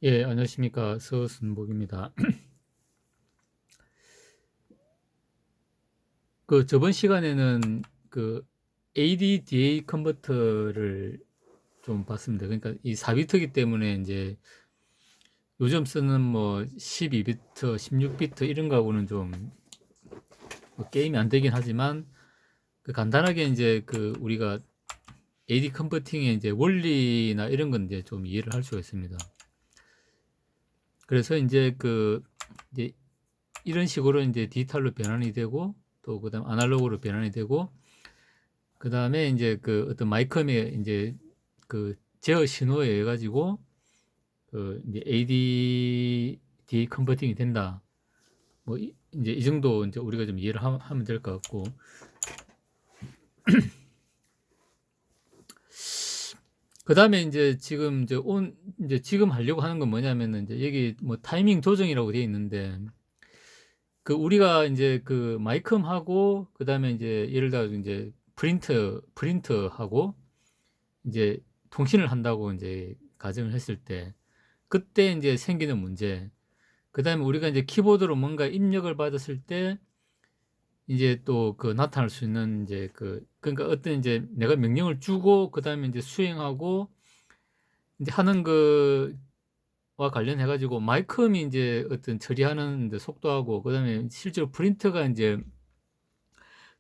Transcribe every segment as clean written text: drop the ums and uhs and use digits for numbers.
예, 안녕하십니까. 서순복입니다. 그 저번 시간에는 그 ADDA 컨버터를 좀 봤습니다. 그러니까 이 4비트이기 때문에 이제 요즘 쓰는 뭐 12비트, 16비트 이런 거하고는 좀뭐 게임이 안 되긴 하지만 그 간단하게 이제 그 우리가 AD 컨버팅의 이제 원리나 이런 건 이제 좀 이해를 할 수가 있습니다. 그래서 이제 이런 식으로 이제 디지털로 변환이 되고 또 그다음 아날로그로 변환이 되고 그다음에 이제 그 어떤 마이컴의 이제 그 제어 신호에 의해 가지고 그 이제 ADD 컨버팅이 된다. 뭐 이제 이 정도 이제 우리가 좀 이해를 하면 될 것 같고 그다음에 이제 지금 이제 지금 하려고 하는 건 뭐냐면은 이제 여기 뭐 타이밍 조정이라고 되어 있는데 그 우리가 이제 그 마이컴하고 그다음에 이제 예를 들어 이제 프린터하고 이제 통신을 한다고 이제 가정을 했을 때 그때 이제 생기는 문제. 그다음에 우리가 이제 키보드로 뭔가 입력을 받았을 때 이제 또 그 나타날 수 있는 이제 그러니까 어떤 이제 내가 명령을 주고 그다음에 이제 수행하고 이제 하는 거와 관련해 가지고 마이컴이 이제 어떤 처리하는 이제 속도하고 그다음에 실제로 프린터가 이제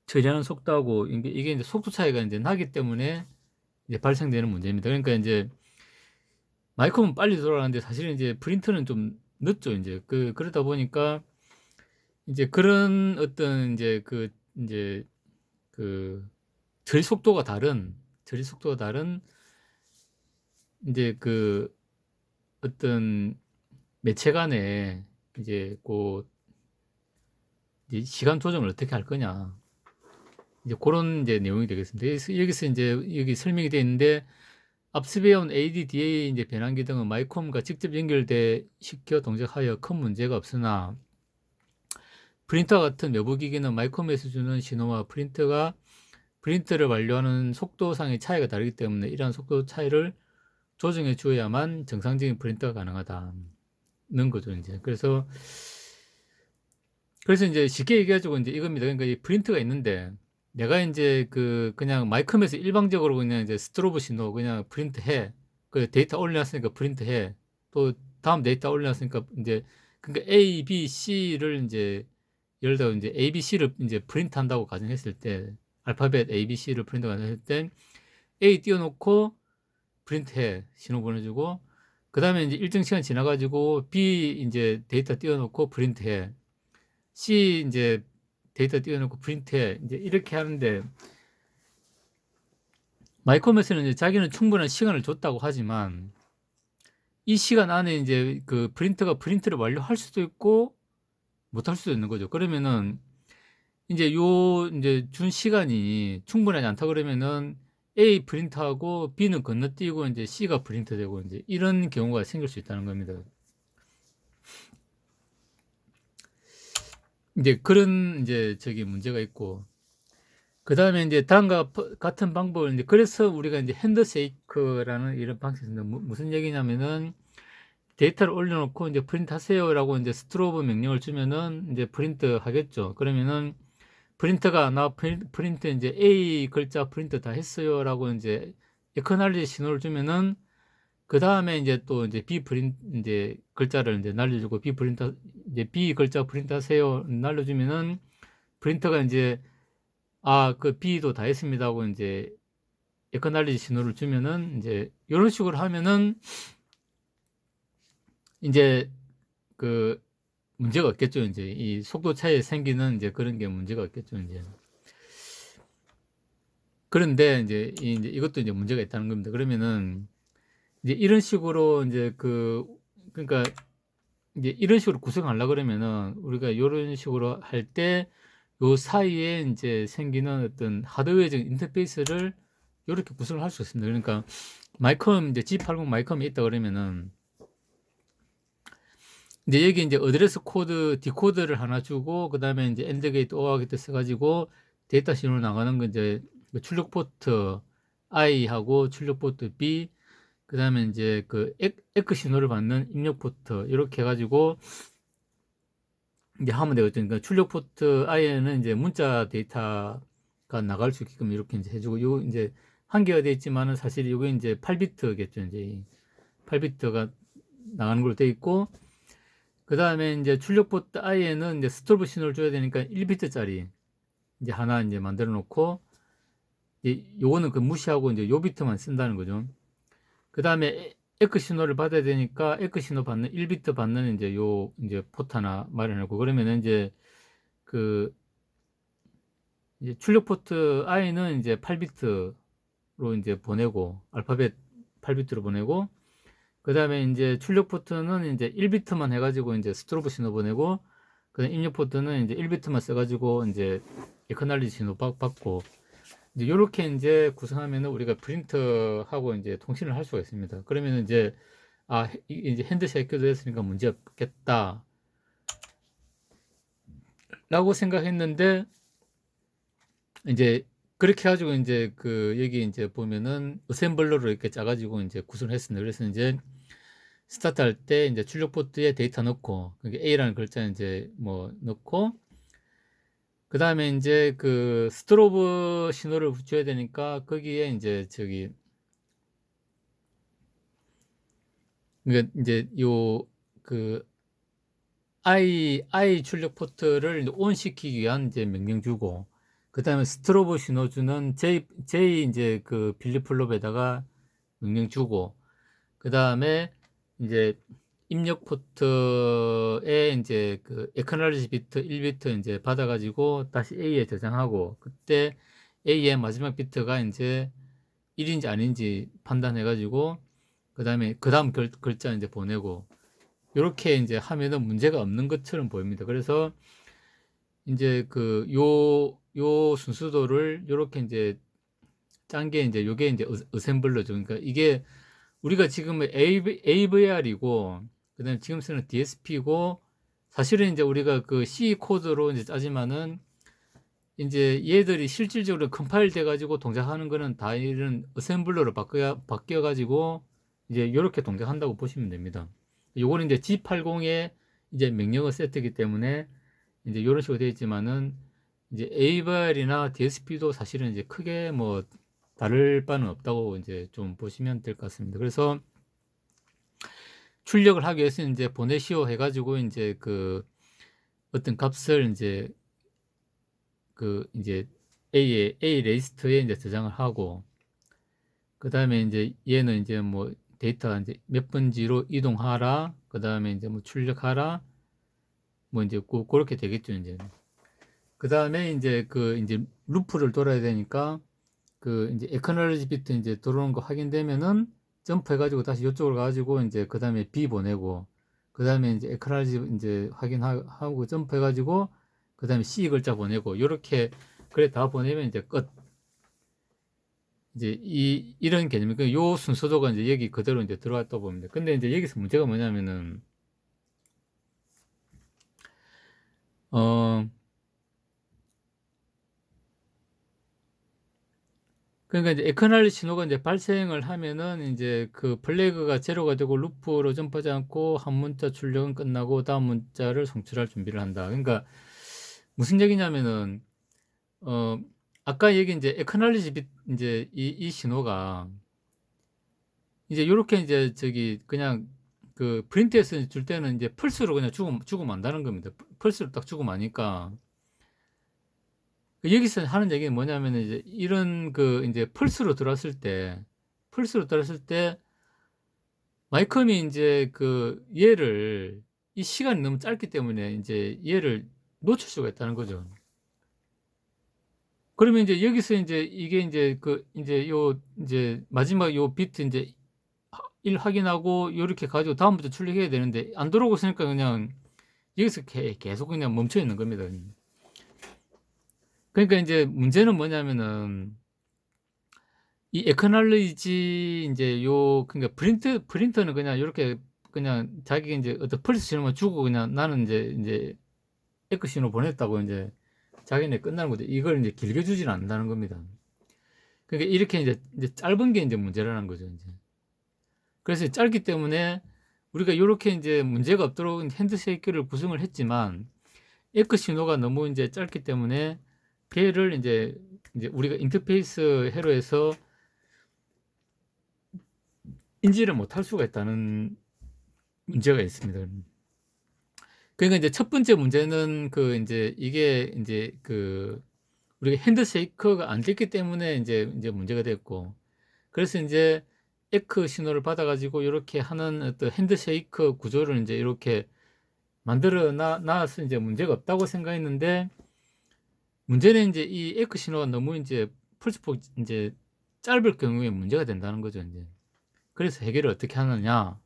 처리하는 속도하고 이게 이제 속도 차이가 이제 나기 때문에 이제 발생되는 문제입니다. 그러니까 이제 마이크는 빨리 돌아가는데 사실은 이제 프린터는 좀 늦죠. 이제 그러다 보니까 이제 그런 어떤 이제 그 처리 속도가 다른 이제 그 어떤 매체 간에 이제 이제 시간 조정을 어떻게 할 거냐. 이제 그런 이제 내용이 되겠습니다. 여기서 이제 여기 설명이 되어 있는데 앞서 배운 ADDA 이제 변환기 등은 마이콤과 직접 연결돼 시켜 동작하여 큰 문제가 없으나 프린터와 같은 외부 기기는 마이콤에서 주는 신호와 프린터를 완료하는 속도상의 차이가 다르기 때문에 이러한 속도 차이를 조정해 주어야만 정상적인 프린터가 가능하다는 거죠. 이제 그래서 이제 쉽게 얘기해가지고 이제 이겁니다. 그러니까 이 프린터가 있는데 내가 이제 그냥 마이컴에서 일방적으로 그냥 이제 스트로브 신호 그냥 프린트 해. 그 데이터 올려놨으니까 프린트 해. 또 다음 데이터 올려놨으니까 이제 그러니까 A, B, C를 이제 예를 들어 이제 A, B, C를 이제 프린트 한다고 가정했을 때 알파벳 A, B, C를 프린트 가정했을 때 A 띄워놓고 프린트 해. 신호 보내주고 그 다음에 이제 일정 시간 지나가지고 B 이제 데이터 띄워놓고 프린트 해. C 이제 데이터 띄워놓고 프린트해 이제 이렇게 하는데 마이크로메스는 이제 자기는 충분한 시간을 줬다고 하지만 이 시간 안에 이제 그 프린터가 프린트를 완료할 수도 있고 못할 수도 있는 거죠. 그러면은 이제 이제 준 시간이 충분하지 않다 그러면은 A 프린트하고 B는 건너뛰고 이제 C가 프린트되고 이제 이런 경우가 생길 수 있다는 겁니다. 이제 그런 이제 저기 문제가 있고 그 다음에 이제 다음과 같은 방법을 이제 그래서 우리가 이제 핸드쉐이크라는 이런 방식이 있습니다. 무슨 얘기냐면은 데이터를 올려놓고 이제 프린트 하세요라고 이제 스트로브 명령을 주면은 이제 프린트 하겠죠. 그러면은 프린터가 프린트 이제 A 글자 프린트 다 했어요라고 이제 에커널리지 신호를 주면은 그 다음에 이제 또 이제 B 프린트 이제 글자를 이제 날려주고 B 프린터 이제 B 글자 프린트 하세요 날려주면은 프린터가 이제 그 B도 다 했습니다 하고 이제 에커날리지 신호를 주면은 이제 이런 식으로 하면은 이제 그 문제가 없겠죠. 이제 이 속도 차이에 생기는 이제 그런 게 문제가 없겠죠. 이제 그런데 이제 이것도 이제 문제가 있다는 겁니다. 그러면은 이제 이런 식으로 이제 그러니까 이제 이런 식으로 구성하려 그러면은 우리가 이런 식으로 할 때 요 사이에 이제 생기는 어떤 하드웨어적인 인터페이스를 이렇게 구성을 할 수 있습니다. 그러니까 마이컴 이제 G80 마이컴이 있다 그러면은 이제 여기 이제 어드레스 코드 디코드를 하나 주고 그다음에 이제 엔드 게이트 오어 게이트 써가지고 데이터 신호로 나가는 거 이제 출력 포트 I하고 출력 포트 B 그다음에 이제 그 에크 신호를 받는 입력 포트 이렇게 해 가지고 이제 하면 되거든요. 그러니까 출력 포트 아예는 이제 문자 데이터가 나갈 수 있게끔 이렇게 이제 해주고, 요 이제 한 개가 되어 있지만은 사실 이게 이제 8비트겠죠. 이제 8비트가 나가는 걸로 되어 있고, 그 다음에 이제 출력 포트 아예는 이제 스토브 신호를 줘야 되니까 1비트짜리 이제 하나 이제 만들어 놓고, 요거는 그 무시하고 이제 요 비트만 쓴다는 거죠. 그 다음에 에크 신호를 받아야 되니까 에크 신호 받는 1비트 받는 이제 요 이제 포트 하나 마련하고, 그러면은 이제 그 이제 출력 포트 i는 이제 8비트로 이제 보내고, 알파벳 8비트로 보내고, 그 다음에 이제 출력 포트는 이제 1비트만 해가지고 이제 스트로브 신호 보내고, 그 다음 입력 포트는 이제 1비트만 써가지고 이제 에커널리지 신호 받고, 이제 요렇게 이제 구성하면은 우리가 프린트하고 이제 통신을 할 수가 있습니다. 그러면 이제 이제 핸드쉐이크도 했으니까 문제 없겠다 라고 생각했는데, 이제 그렇게 해가지고 이제 그 여기 이제 보면은 어셈블러로 이렇게 짜가지고 이제 구성을 했습니다. 그래서 이제 스타트 할 때 이제 출력 포트에 데이터 넣고, 그게 A라는 글자 이제 뭐 넣고, 그 다음에 이제 그 스트로브 신호를 줘야 되니까 거기에 이제 저기 그러니까 이제 요 그 I 출력 포트를 온 시키기 위한 이제 명령 주고, 그 다음에 스트로브 신호 주는 J 이제 그 빌리플롭에다가 명령 주고, 그 다음에 이제 입력 포트에 이제 그 에크널리지 비트 1비트 이제 받아가지고 다시 A에 저장하고, 그때 A의 마지막 비트가 이제 1인지 아닌지 판단해가지고, 그 다음 글자 이제 보내고, 이렇게 이제 하면은 문제가 없는 것처럼 보입니다. 그래서 이제 그 요 순수도를 요렇게 이제 짠 게 이제 요게 이제 어셈블러죠. 그러니까 이게 우리가 지금 AVR이고, 그다음에 지금 쓰는 DSP고, 사실은 이제 우리가 그 C 코드로 이제 짜지만은 이제 얘들이 실질적으로 컴파일 돼 가지고 동작하는 거는 다 이런 어셈블러로 바뀌어 가지고 이제 이렇게 동작한다고 보시면 됩니다. 요거는 이제 G80의 이제 명령어 세트이기 때문에 이제 이런 식으로 되어 있지만은, 이제 AVR이나 DSP도 사실은 이제 크게 뭐 다를 바는 없다고 이제 좀 보시면 될 것 같습니다. 그래서 출력을 하기 위해서는 이제 보내시오 해가지고 이제 그 어떤 값을 이제 그 이제 A 레지스터에 이제 저장을 하고, 그 다음에 이제 얘는 이제 뭐 데이터 이제 몇 번지로 이동하라, 그 다음에 이제 뭐 출력하라, 뭐 이제 그렇게 되겠죠. 이제 그 다음에 이제 그 이제 루프를 돌아야 되니까, 그 이제 에커널리지 비트 이제 들어오는 거 확인되면은 점프 해가지고 다시 이쪽으로 가가지고 이제 그 다음에 B 보내고, 그 다음에 이제 에커널리지 이제 확인하고 점프 해가지고 그 다음에 C 글자 보내고, 요렇게 그래 다 보내면 이제 끝. 이제 이런 개념이니까 요 순서도가 이제 여기 그대로 이제 들어갔다 봅니다. 근데 이제 여기서 문제가 뭐냐면은 그러니까 이제 에커널리 신호가 이제 발생을 하면은 이제 그 플래그가 제로가 되고 루프로 점프하지 않고 한 문자 출력은 끝나고 다음 문자를 송출할 준비를 한다. 그러니까 무슨 얘기냐면은 아까 얘기 이제 에커널리지 이제 이 신호가 이제 요렇게 이제 저기 그냥 그 프린트해서 줄 때는 이제 펄스로 그냥 주고 만다는 겁니다. 펄스로 딱 주고 마니까. 여기서 하는 얘기는 뭐냐면 이제 이런 그 이제 펄스로 들었을 때 마이컴이 이제 그 얘를 이 시간이 너무 짧기 때문에 이제 얘를 놓칠 수가 있다는 거죠. 그러면 이제 여기서 이제 이게 이제 그 이제 요 이제 마지막 요 비트 이제 1 확인하고 요렇게 가지고 다음부터 출력해야 되는데 안 들어오고 있으니까 그냥 여기서 계속 그냥 멈춰 있는 겁니다. 그러니까 이제 문제는 뭐냐면은 이 에커널리지 이제 요 그러니까 프린터는 그냥 요렇게 그냥 자기 이제 어떤 펄스 신호만 주고 그냥 나는 이제 에크 신호 보냈다고 이제 자기네 끝나는 거죠. 이걸 이제 길게 주지는 않는다는 겁니다. 그러니까 이렇게 이제 짧은 게 이제 문제라는 거죠. 이제 그래서 짧기 때문에 우리가 요렇게 인제 문제가 없도록 핸드쉐이크를 구성을 했지만 에코 신호가 너무 인제 짧기 때문에 걔를 인제 우리가 인터페이스 회로에서 인지를 못할 수가 있다는 문제가 있습니다. 그러니까 이제 첫 번째 문제는 그 인제 이게 인제 그 우리가 핸드쉐이크가 안 됐기 때문에 인제 문제가 됐고, 그래서 인제 에코 신호를 받아 가지고 요렇게 하는 어떤 핸드쉐이크 구조를 인제 이렇게 만들어 놔서 인제 문제가 없다고 생각했는데, 문제는 인제 이 에코 신호가 너무 인제 펄스폭 인제 짧을 경우에 문제가 된다는 거죠 인제. 그래서 해결을 어떻게 하느냐.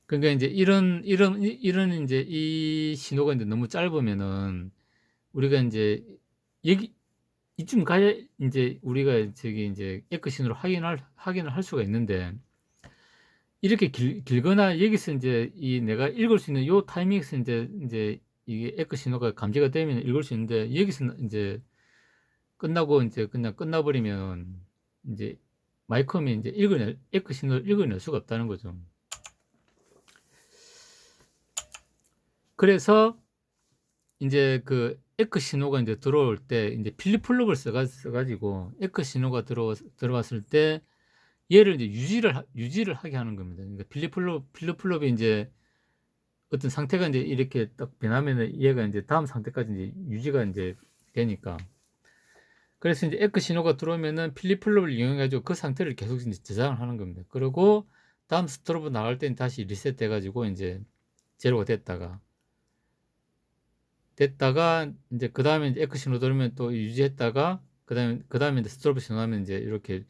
그러니까 인제 이런 인제 이 신호가 인제 너무 짧으면은 우리가 인제 여기 이쯤 가야 인제 우리가 저기 인제 에코 신호를 확인을 할 수가 있는데, 이렇게 길거나 여기서 인제 이 내가 읽을 수 있는 요 타이밍에서 인제 이게 에코 신호가 감지가 되면 읽을 수 있는데, 여기서 인제 끝나고 인제 그냥 끝나 버리면 인제 마이컴이 인제 에코 신호를 읽어낼 수가 없다는 거죠. 그래서 인제 그 에코 신호가 인제 들어올 때 인제 필립 플롭을 써 가지고 에코 신호가 들어왔을 때 얘를 이제 유지를 하게 하는 겁니다. 그러니까 필립 플롭이 인제 어떤 상태가 인제 이렇게 딱 변하면은 얘가 인제 다음 상태까지 인제 유지가 인제 되니까. 그래서 인제 에코 신호가 들어오면은 필립 플롭을 이용해 가지고 그 상태를 계속 인제 저장을 하는 겁니다. 그러고 다음 스트로브 나갈 때는 다시 리셋돼 가지고 인제 제로가 됐다가 인제 그다음에 인제 에코 신호 들으면 또 유지했다가 그다음에 인제 스트로브 신호 나면 인제 이렇게.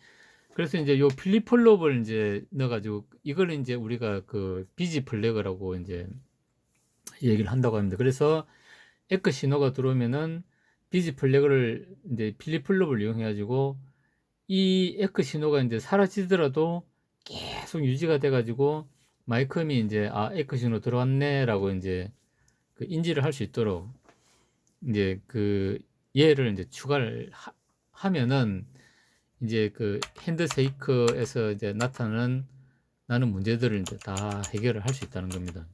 그래서 인제 요 필립 플롭을 인제 넣어 가지고 이거를 인제 우리가 그 비지 플래그라고 인제 얘기를 한다고 합니다. 그래서 에코 신호가 들어오면은 비지 플래그를 인제 필립 플롭을 이용해 가지고 이 에코 신호가 인제 사라지더라도 계속 유지가 돼 가지고 마이컴이 인제 '아 에코 신호 들어왔네.'라고 인제 그 인지를 할 수 있도록 인제 그 얘를 인제 추가를 하면은 인제 그 핸드쉐이크에서 이제 나타나는 문제들을 인제 다 해결을 할 수 있다는 겁니다.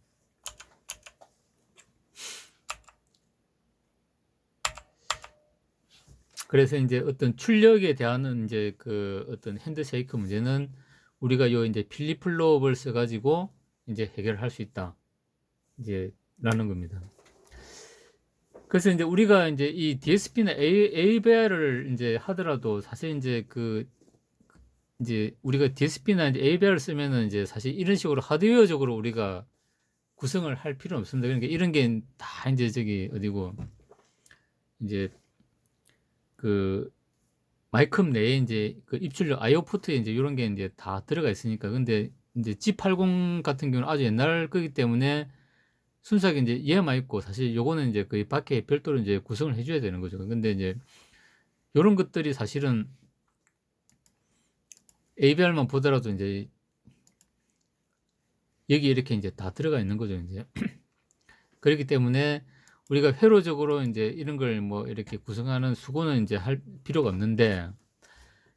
그래서 인제 어떤 출력에 대한 인제 그 어떤 핸드쉐이크 문제는 우리가 요 인제 필립 플롭을 써 가지고 인제 해결할 수 있다, 이제 라는 겁니다. 그래서 인제 우리가 인제 이 DSP나 AVR을 인제 하더라도 사실 인제 그 인제 우리가 DSP나 인제 AVR을 쓰면은 인제 사실 이런 식으로 하드웨어적으로 우리가 구성을 할 필요는 없습니다. 그러니까 이런 게 다 인제 저기 어디고 인제 그 마이컴 내에 인제 그 입출력 IO 포트에 인제 요런 게 인제 다 들어가 있으니까. 근데 인제 G80 같은 경우는 아주 옛날 거기 때문에 순수하게 인제 얘만 있고, 사실 요거는 인제 그 밖에 별도로 인제 구성을 해 줘야 되는 거죠. 근데 인제 요런 것들이 사실은 AVR만 보더라도 인제 여기에 이렇게 인제 다 들어가 있는 거죠 인제. 그렇기 때문에 우리가 회로적으로 인제 이런 걸 뭐 이렇게 구성하는 수고는 인제 할 필요가 없는데,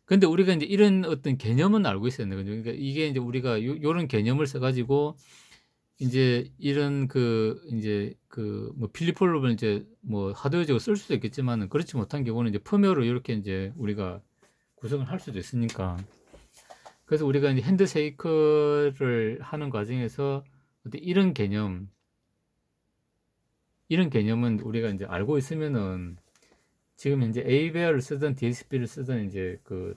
근데 우리가 인제 이런 어떤 개념은 알고 있어야 되는 거죠. 그러니까 이게 인제 우리가 요런 개념을 써 가지고 인제 이런 그 인제 그 뭐 필립 플롭을 인제 뭐 하드웨어적으로 쓸 수도 있겠지만은 그렇지 못한 경우는 이제 펌웨어로 요렇게 인제 우리가 구성을 할 수도 있으니까. 그래서 우리가 인제 핸드쉐이크를 하는 과정에서 어떤 이런 개념은 우리가 인제 알고 있으면은 지금 현재 AVR을 쓰든 DSP를 쓰든 인제 그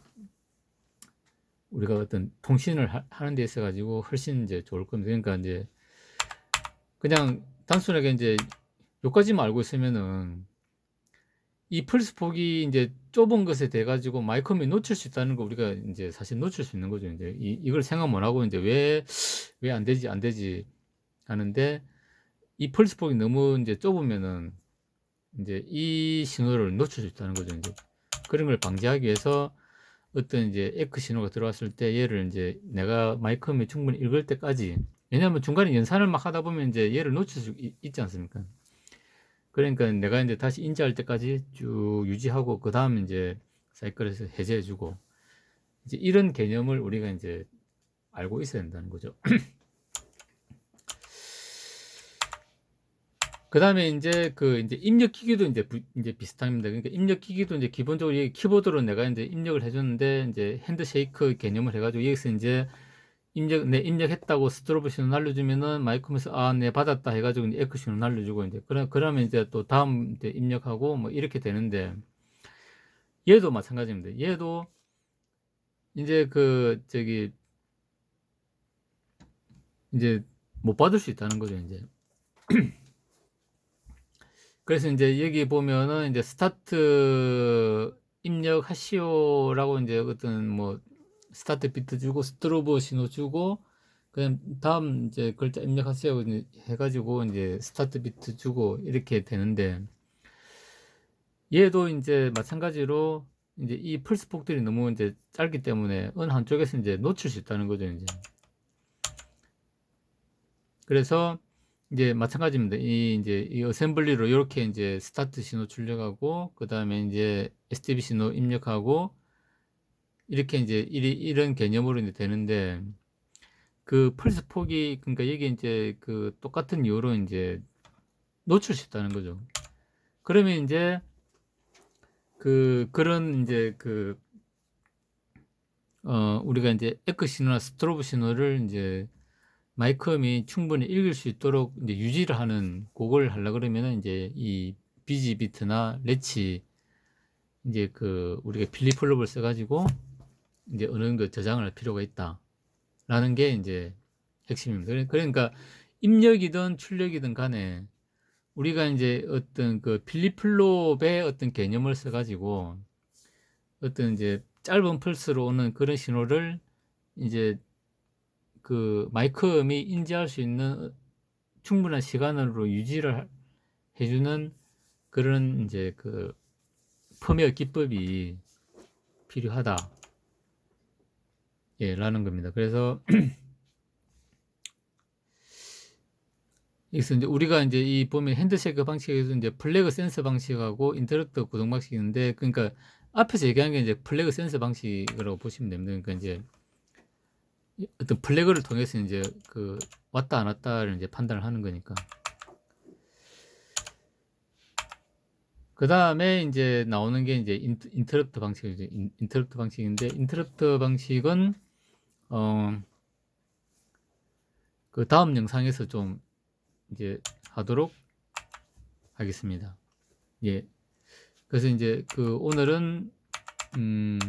우리가 어떤 통신을 하는 데 있어 가지고 훨씬 인제 좋을 겁니다. 그러니까 인제 그냥 단순하게 인제 요까지만 알고 있으면은 이 플스폭이 인제 좁은 것에 대해 가지고 마이컴이 놓칠 수 있다는 거 우리가 인제 사실 놓칠 수 있는 거죠 인제. 이걸 생각 못 하고 인제 '왜 안 되지?' 하는데, 이 플스폭이 너무 인제 좁으면은 인제 이 신호를 놓칠 수 있다는 거죠 인제. 그런 걸 방지하기 위해서 어떤 이제 에코 신호가 들어왔을 때 얘를 인제 내가 마이컴이 충분히 읽을 때까지, 왜냐하면 중간에 연산을 막 하다 보면 인제 얘를 놓칠 수 있지 않습니까? 그러니까 내가 인제 다시 인지할 때까지 쭉 유지하고 그다음에 인제 사이클에서 해제해 주고, 이제 이런 개념을 우리가 이제 알고 있어야 된다는 거죠. 그다음에 인제 이제 입력 기기도 이제 비슷합니다. 그러니까 입력 기기도 이제 기본적으로 이 키보드로 내가 인제 입력을 해 줬는데 인제 핸드쉐이크 개념을 해 가지고 여기서 인제 입력했다고 스트로브 신호 날려 주면은 마이크로에서 "아 네 받았다." 해 가지고 인제 에코 신호 날려 주고 인제 그러면 인제 또 다음 이제 입력하고 뭐 이렇게 되는데, 얘도 마찬가지입니다. 얘도 인제 인제 못 받을 수 있다는 거죠 인제. 그래서 인제 여기 보면은 인제 "스타트 입력하시오."라고 인제 어떤 뭐 스타트 비트 주고 스트로브 신호 주고 그다음 다음 인제 글자 입력하세요 이제 해 가지고 인제 스타트 비트 주고 이렇게 되는데, 얘도 인제 마찬가지로 인제 이 플스폭들이 너무 인제 짧기 때문에 어느 한쪽에서 인제 놓칠 수 있다는 거죠 인제. 그래서 인제 마찬가지입니다. 인제 이 어셈블리로 요렇게 인제 스타트 신호 출력하고 그다음에 인제 STB 신호 입력하고 이렇게 인제 이런 개념으로 인제 되는데, 그 플스폭이 그러니까 여기 인제 똑같은 이유로 인제 놓칠 수 있다는 거죠. 그러면 인제 그런 인제 우리가 인제 에코 신호나 스트로브 신호를 인제 마이크음이 충분히 읽을 수 있도록 인제 유지를 하는 고걸 하려 그러면은 인제 이 비지 비트나 레치 인제 우리가 필립 플롭을 써 가지고 인제 어느 정도 저장을 할 필요가 있다라는 게 인제 핵심입니다. 그러니까 입력이든 출력이든 간에 우리가 인제 어떤 필립 플롭의 어떤 개념을 써 가지고 어떤 인제 짧은 펄스로 오는 그런 신호를 인제 마이크음이 인지할 수 있는 충분한 시간으로 유지를 해 주는 그런 인제 펌웨어 기법이 필요하다. 예 라는 겁니다. 그래서 여기서 인제 우리가 인제 이 보면 핸드쉐이크 방식에서 인제 플래그 센서 방식하고 인터럽트 구동 방식이 있는데, 그러니까 앞에서 얘기한 게 인제 플래그 센서 방식이라고 보시면 됩니다. 그러니까 인제 이 어떤 플래그를 통해서 인제 왔다 안 왔다를 인제 판단을 하는 거니까. 그다음에 인제 나오는 게 인제 인터럽트 방식이죠. 인터럽트 방식인데, 인터럽트 방식은 어 다음 영상에서 좀 이제 하도록 하겠습니다. 예. 그래서 인제 오늘은 음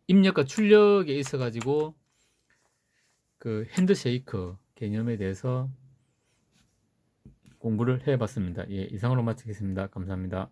입력과 출력에 있어 가지고 핸드쉐이크 개념에 대해서 공부를 해 봤습니다. 예. 이상으로 마치겠습니다. 감사합니다.